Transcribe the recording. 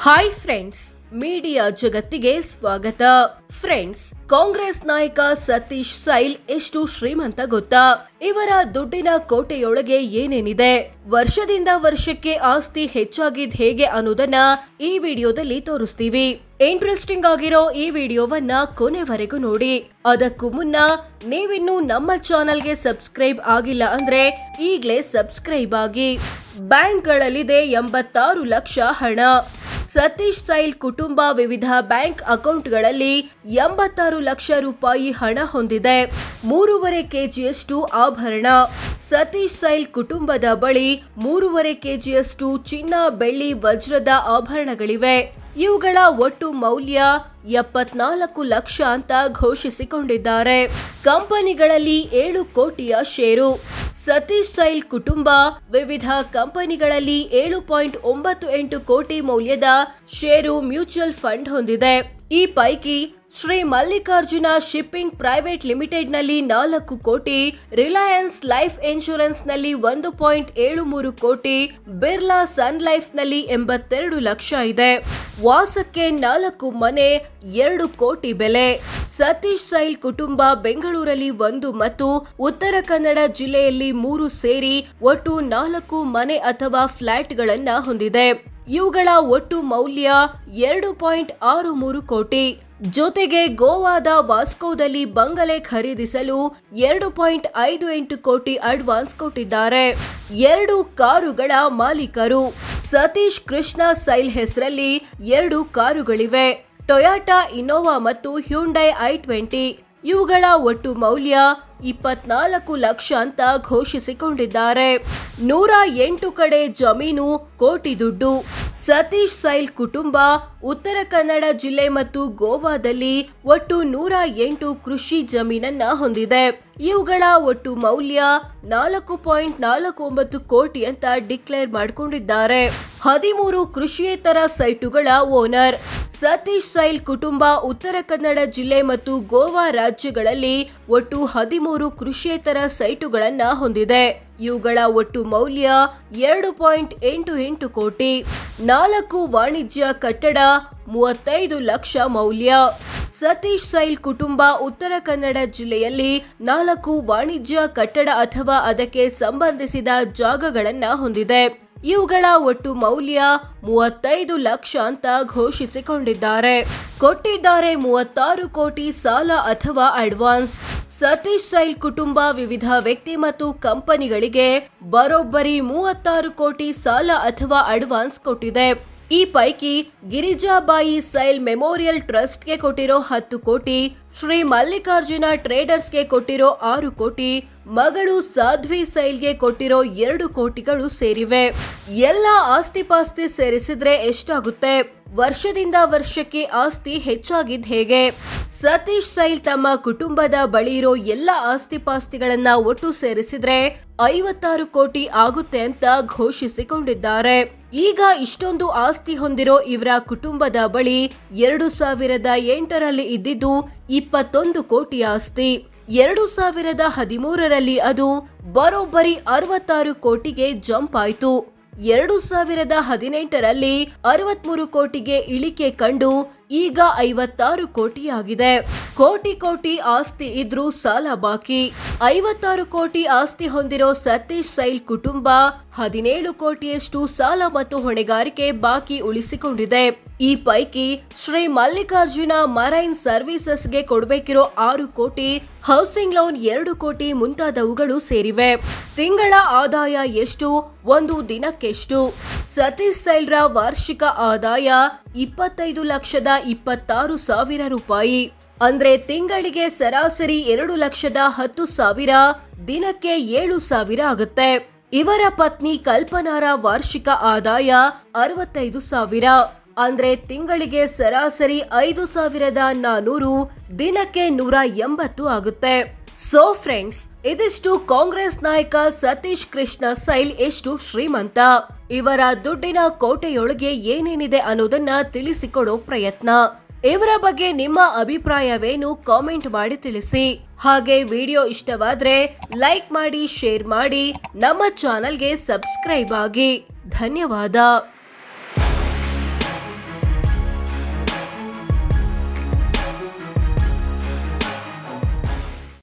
Hi friends, media ಜಗತ್ತಿಗೆ ಸ್ವಾಗತ. Friends, Congress ನಾಯಕ ಸತೀಶ್ ಸೈಲ್ ಎಷ್ಟು ಶ್ರೀಮಂತ ಗೊತ್ತಾ? ಇವರ ದುಡ್ಡಿನ ಕೋಟೆಯೊಳಗೆ ಏನೇನಿದೆ, ವರ್ಷದಿಂದ ವರ್ಷಕ್ಕೆ ಆಸ್ತಿ ಹೆಚ್ಚಾಗಿದ್ ಹೇಗೆ ಅನ್ನೋದನ್ನ ಈ ವಿಡಿಯೋದಲ್ಲಿ ತೋರಿಸ್ತೀವಿ. ಇಂಟ್ರೆಸ್ಟಿಂಗ್ ಆಗಿರೋ ಈ ವಿಡಿಯೋವನ್ನ ಕೊನೆವರೆಗೂ ನೋಡಿ. ಅದಕ್ಕೂ ಮುನ್ನ ನೀವಿನ್ನೂ ನಮ್ಮ ಚಾನೆಲ್ಗೆ ಸಬ್ಸ್ಕ್ರೈಬ್ ಆಗಿಲ್ಲ ಅಂದ್ರೆ ಈಗ್ಲೇ ಸಬ್ಸ್ಕ್ರೈಬ್ ಆಗಿ. ಬ್ಯಾಂಕ್ಗಳಲ್ಲಿದೆ 86 ಲಕ್ಷ ಹಣ. ಸತೀಶ್ ಸೈಲ್ ಕುಟುಂಬ ವಿವಿಧ ಬ್ಯಾಂಕ್ ಅಕೌಂಟ್ಗಳಲ್ಲಿ 86 ಲಕ್ಷ ರೂಪಾಯಿ ಹಣ ಹೊಂದಿದೆ. 3.5 ಕೆಜಿಯಷ್ಟು ಆಭರಣ. ಸತೀಶ್ ಸೈಲ್ ಕುಟುಂಬದ ಬಳಿ 3.5 ಕೆಜಿಯಷ್ಟು ಚಿನ್ನ, ಬೆಳ್ಳಿ, ವಜ್ರದ ಆಭರಣಗಳಿವೆ. ಇವುಗಳ ಒಟ್ಟು ಮೌಲ್ಯ 74 ಲಕ್ಷ ಅಂತ ಘೋಷಿಸಿಕೊಂಡಿದ್ದಾರೆ. ಕಂಪನಿಗಳಲ್ಲಿ 7 ಕೋಟಿಯ ಷೇರು. ಸತೀಶ್ ಸೈಲ್ ಕುಟುಂಬ ವಿವಿಧ ಕಂಪನಿಗಳಲ್ಲಿ 7.98 ಕೋಟಿ ಮೌಲ್ಯದ ಷೇರು ಮ್ಯೂಚುವಲ್ ಫಂಡ್ ಹೊಂದಿದೆ. ಈ ಪೈಕಿ Shri Mallikarjuna shipping private limited ನಲ್ಲಿ 4 ಕೋಟಿ, ರಿಲಯನ್ಸ್ ಲೈಫ್ ಇನ್ಶೂರೆನ್ಸ್ ನಲ್ಲಿ 1.73 ಕೋಟಿ, ಬಿರ್ಲಾ ಸನ್ ಲೈಫ್ ನಲ್ಲಿ 82 ಲಕ್ಷ ಇದೆ. ವಾಸಕ್ಕೆ 4 ಮನೆ, 2 ಕೋಟಿ ಬೆಲೆ. ಸತೀಶ್ ಸೈಲ್ ಕುಟುಂಬ ಬೆಂಗಳೂರಲ್ಲಿ 1 ಮತ್ತು ಉತ್ತರ ಕನ್ನಡ ಜಿಲ್ಲೆಯಲ್ಲಿ 3 ಸೇರಿ ಒಟ್ಟು 4 ಮನೆ ಅಥವಾ ಫ್ಲಾಟ್ಗಳನ್ನ ಹೊಂದಿದೆ. ಇವುಗಳ ಒಟ್ಟು ಮೌಲ್ಯ 2.63 ಕೋಟಿ. ಜೊತೆಗೆ ಗೋವಾದ ವಾಸ್ಕೋದಲ್ಲಿ ಬಂಗಲೆ ಖರೀದಿಸಲು 2.58 ಕೋಟಿ ಅಡ್ವಾನ್ಸ್ ಕೊಟ್ಟಿದ್ದಾರೆ. 2 ಕಾರುಗಳ ಮಾಲೀಕರು. ಸತೀಶ್ ಕೃಷ್ಣ ಸೈಲ್ ಹೆಸರಲ್ಲಿ 2 ಕಾರುಗಳಿವೆ, ಟೊಯಾಟಾ ಇನೋವಾ ಮತ್ತು ಹ್ಯುಂಡೈ i20. ಇವುಗಳ ಒಟ್ಟು ಮೌಲ್ಯ 24 ಲಕ್ಷ ಅಂತ ಘೋಷಿಸಿಕೊಂಡಿದ್ದಾರೆ. 108 ಕಡೆ ಜಮೀನು, ಕೋಟಿ ದುಡ್ಡು. ಸತೀಶ್ ಸೈಲ್ ಕುಟುಂಬ ಉತ್ತರ ಕನ್ನಡ ಜಿಲ್ಲೆ ಮತ್ತು ಗೋವಾದಲ್ಲಿ ಒಟ್ಟು 108 ಕೃಷಿ ಜಮೀನನ್ನ ಹೊಂದಿದೆ. ಇವುಗಳ ಒಟ್ಟು ಮೌಲ್ಯ 4.49 ಕೋಟಿ ಅಂತ ಡಿಕ್ಲೇರ್ ಮಾಡಿಕೊಂಡಿದ್ದಾರೆ. 13 ಕೃಷಿಯೇತರ ಸೈಟುಗಳ ಓನರ್. ಸತೀಶ್ ಸೈಲ್ ಕುಟುಂಬ ಉತ್ತರ ಕನ್ನಡ ಜಿಲ್ಲೆ ಮತ್ತು ಗೋವಾ ರಾಜ್ಯಗಳಲ್ಲಿ ಒಟ್ಟು 13 ಕೃಷಿಯೇತರ ಸೈಟುಗಳನ್ನ ಹೊಂದಿದೆ. ಇವುಗಳ ಒಟ್ಟು ಮೌಲ್ಯ 2.88 ಕೋಟಿ. 4 ವಾಣಿಜ್ಯ ಕಟ್ಟಡ, 35 ಲಕ್ಷ ಮೌಲ್ಯ. ಸತೀಶ್ ಸೈಲ್ ಕುಟುಂಬ ಉತ್ತರ ಕನ್ನಡ ಜಿಲ್ಲೆಯಲ್ಲಿ 4 ವಾಣಿಜ್ಯ ಕಟ್ಟಡ ಅಥವಾ ಅದಕ್ಕೆ ಸಂಬಂಧಿಸಿದ ಜಾಗಗಳನ್ನ ಹೊಂದಿದೆ. ಇವುಗಳ ಒಟ್ಟು ಮೌಲ್ಯ 35 ಲಕ್ಷ ಅಂತ ಘೋಷಿಸಿಕೊಂಡಿದ್ದಾರೆ. ಕೊಟ್ಟಿದ್ದಾರೆ 36 ಕೋಟಿ ಸಾಲ ಅಥವಾ ಅಡ್ವಾನ್ಸ್. ಸತೀಶ್ ಸೈಲ್ ಕುಟುಂಬ ವಿವಿಧ ವ್ಯಕ್ತಿ ಮತ್ತು ಕಂಪನಿಗಳಿಗೆ ಬರೋಬ್ಬರಿ 36 ಕೋಟಿ ಸಾಲ ಅಥವಾ ಅಡ್ವಾನ್ಸ್ ಕೊಟ್ಟಿದೆ. ಈ ಪೈಕಿ ಗಿರಿಜಾಬಾಯಿ ಸೈಲ್ ಮೆಮೋರಿಯಲ್ ಟ್ರಸ್ಟ್ಗೆ ಕೊಟ್ಟಿರೋ 10 ಕೋಟಿ, ಶ್ರೀ ಮಲ್ಲಿಕಾರ್ಜುನ ಟ್ರೇಡರ್ಸ್ಗೆ ಕೊಟ್ಟಿರೋ 6 ಕೋಟಿ, ಮಗಳು ಸಾಧ್ವಿ ಸೈಲ್ಗೆ ಕೊಟ್ಟಿರೋ 2 ಕೋಟಿಗಳು ಸೇರಿವೆ. ಎಲ್ಲ ಆಸ್ತಿಪಾಸ್ತಿ ಸೇರಿಸಿದ್ರೆ ಎಷ್ಟಾಗುತ್ತೆ? ವರ್ಷದಿಂದ ವರ್ಷಕ್ಕೆ ಆಸ್ತಿ ಹೆಚ್ಚಾಗಿದ್ ಹೇಗೆ? ಸತೀಶ್ ಸೈಲ್ ತಮ್ಮ ಕುಟುಂಬದ ಬಳಿ ಇರೋ ಎಲ್ಲ ಆಸ್ತಿಪಾಸ್ತಿಗಳನ್ನ ಒಟ್ಟು ಸೇರಿಸಿದ್ರೆ 56 ಕೋಟಿ ಆಗುತ್ತೆ ಅಂತ ಘೋಷಿಸಿಕೊಂಡಿದ್ದಾರೆ. ಈಗ ಇಷ್ಟೊಂದು ಆಸ್ತಿ ಹೊಂದಿರೋ ಇವರ ಕುಟುಂಬದ ಬಳಿ 2008ರಲ್ಲಿ ಇದ್ದಿದ್ದು 21 ಕೋಟಿ ಆಸ್ತಿ. 2013ರಲ್ಲಿ ಅದು ಬರೋಬ್ಬರಿ 66 ಕೋಟಿಗೆ ಜಂಪ್ ಆಯ್ತು. 2018ರಲ್ಲಿ 63 ಕೋಟಿಗೆ ಇಳಿಕೆ ಕಂಡು ಈಗ 56 ಕೋಟಿ ಆಗಿದೆ. ಕೋಟಿ ಆಸ್ತಿ ಇದ್ರೂ ಸಾಲ ಬಾಕಿ. 56 ಕೋಟಿ ಆಸ್ತಿ ಹೊಂದಿರೋ ಸತೀಶ್ ಸೈಲ್ ಕುಟುಂಬ 17 ಕೋಟಿಯಷ್ಟು ಸಾಲ ಮತ್ತು ಹೊಣೆಗಾರಿಕೆ ಬಾಕಿ ಉಳಿಸಿಕೊಂಡಿದೆ. ಈ ಪೈಕಿ ಶ್ರೀ ಮಲ್ಲಿಕಾರ್ಜುನ ಮರೈನ್ ಸರ್ವಿಸಸ್ಗೆ ಕೊಡಬೇಕಿರೋ 6 ಕೋಟಿ, ಹೌಸಿಂಗ್ ಲೋನ್ 2 ಕೋಟಿ ಮುಂತಾದವುಗಳು ಸೇರಿವೆ. ತಿಂಗಳ ಆದಾಯ ಎಷ್ಟು? ಒಂದು ದಿನಕ್ಕೆಷ್ಟು? ಸತೀಶ್ ಸೈಲ್ರ ವಾರ್ಷಿಕ ಆದಾಯ 25,26,000 ರೂಪಾಯಿ. ಅಂದ್ರೆ ತಿಂಗಳಿಗೆ ಸರಾಸರಿ 2,10,000, ದಿನಕ್ಕೆ 7,000 ಆಗುತ್ತೆ. ಇವರ ಪತ್ನಿ ಕಲ್ಪನಾರ ವಾರ್ಷಿಕ ಆದಾಯ 65,000. ಅಂದ್ರೆ ತಿಂಗಳಿಗೆ ಸರಾಸರಿ 5,400, ದಿನಕ್ಕೆ 180 ಆಗುತ್ತೆ. ಸೋ ಫ್ರೆಂಡ್ಸ್, ಇದಿಷ್ಟು ಕಾಂಗ್ರೆಸ್ ನಾಯಕ ಸತೀಶ್ ಕೃಷ್ಣ ಸೈಲ್ ಎಷ್ಟು ಶ್ರೀಮಂತ, ಇವರ ದುಡ್ಡಿನ ಕೋಟೆಯೊಳಗೆ ಏನೇನಿದೆ ಅನ್ನೋದನ್ನ ತಿಳಿಸಿಕೊಡೋ ಪ್ರಯತ್ನ. ಇವರ ಬಗ್ಗೆ ನಿಮ್ಮ ಅಭಿಪ್ರಾಯವೇನು? ಕಾಮೆಂಟ್ ಮಾಡಿ ತಿಳಿಸಿ. ಹಾಗೆ ವಿಡಿಯೋ ಇಷ್ಟವಾದ್ರೆ ಲೈಕ್ ಮಾಡಿ, ಶೇರ್ ಮಾಡಿ, ನಮ್ಮ ಚಾನೆಲ್ಗೆ ಸಬ್ಸ್ಕ್ರೈಬ್ ಆಗಿ. ಧನ್ಯವಾದ.